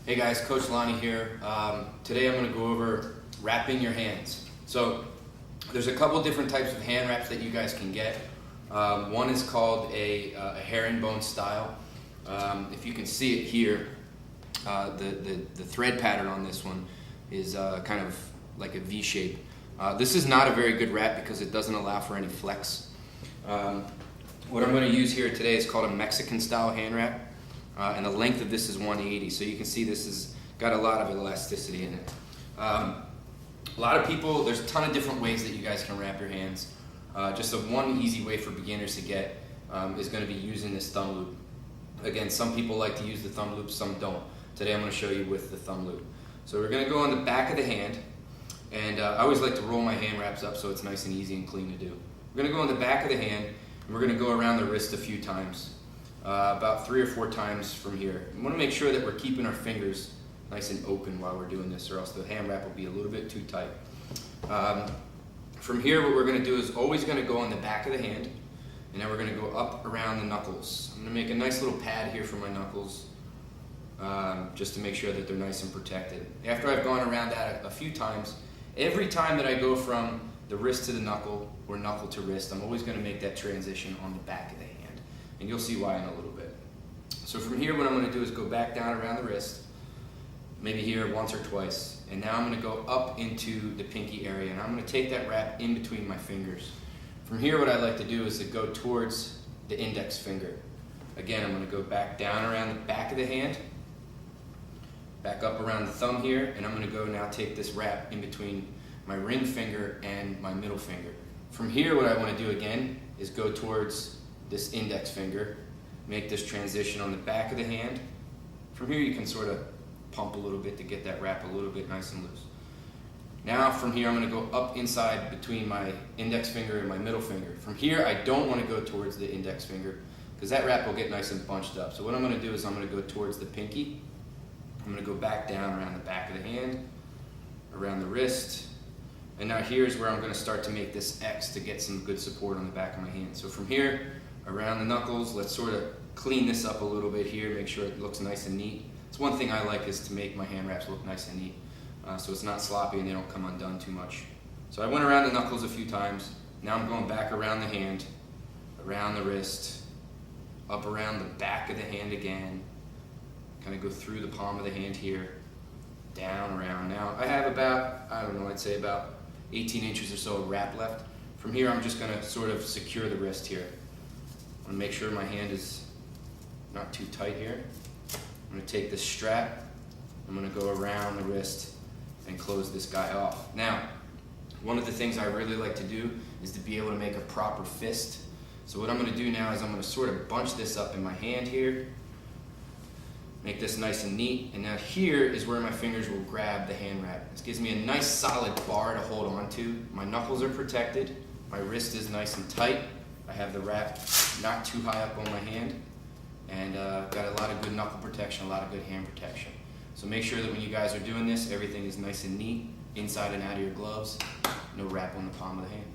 Hey guys, Coach Lonnie here. Today I'm going to go over wrapping your hands. So there's a couple different types of hand wraps that you guys can get. One is called a herringbone style. If you can see it here, the thread pattern on this one is kind of like a V shape. This is not a very good wrap because it doesn't allow for any flex. What I'm going to use here today is called a Mexican style hand wrap. And the length of this is 180, so you can see this has got a lot of elasticity in it. A lot of people, there's a ton of different ways that you guys can wrap your hands. Just one easy way for beginners to get is going to be using this thumb loop. Again, some people like to use the thumb loop, some don't. Today I'm going to show you with the thumb loop. So we're going to go on the back of the hand, and I always like to roll my hand wraps up so it's nice and easy and clean to do. We're going to go on the back of the hand, and we're going to go around the wrist a few times. About 3 or 4 times from here. We want to make sure that we're keeping our fingers nice and open while we're doing this, or else the hand wrap will be a little bit too tight. From here, what we're going to do is always going to go on the back of the hand, and then we're going to go up around the knuckles. I'm going to make a nice little pad here for my knuckles, just to make sure that they're nice and protected. After I've gone around that a few times, every time that I go from the wrist to the knuckle, or knuckle to wrist, I'm always going to make that transition on the back of the hand. And you'll see why in a little bit. So from here, what I'm going to do is go back down around the wrist, maybe here once or twice, and now I'm going to go up into the pinky area, and I'm going to take that wrap in between my fingers. From here, what I like to do is to go towards the index finger. Again, I'm going to go back down around the back of the hand, back up around the thumb here, and I'm going to go now take this wrap in between my ring finger and my middle finger. From here, what I want to do again is go towards this index finger, make this transition on the back of the hand. From here you can sort of pump a little bit to get that wrap a little bit nice and loose. Now from here I'm going to go up inside between my index finger and my middle finger. From here I don't want to go towards the index finger because that wrap will get nice and bunched up. So what I'm going to do is I'm going to go towards the pinky. I'm going to go back down around the back of the hand, around the wrist, and now here's where I'm going to start to make this X to get some good support on the back of my hand. So from here, around the knuckles, let's sort of clean this up a little bit here, make sure it looks nice and neat. It's one thing I like is to make my hand wraps look nice and neat, so it's not sloppy and they don't come undone too much. So I went around the knuckles a few times. Now I'm going back around the hand, around the wrist, up around the back of the hand again, kind of go through the palm of the hand here, down, around. Now I have about, I don't know, I'd say about 18 inches or so of wrap left. From here I'm just going to sort of secure the wrist here. I'm going to make sure my hand is not too tight here. I'm going to take this strap, I'm going to go around the wrist and close this guy off. Now, one of the things I really like to do is to be able to make a proper fist. So what I'm going to do now is I'm going to sort of bunch this up in my hand here, make this nice and neat, and now here is where my fingers will grab the hand wrap. This gives me a nice solid bar to hold on to. My knuckles are protected, my wrist is nice and tight, I have the wrap not too high up on my hand, and got a lot of good knuckle protection, a lot of good hand protection. So make sure that when you guys are doing this, everything is nice and neat, inside and out of your gloves, no wrap on the palm of the hand.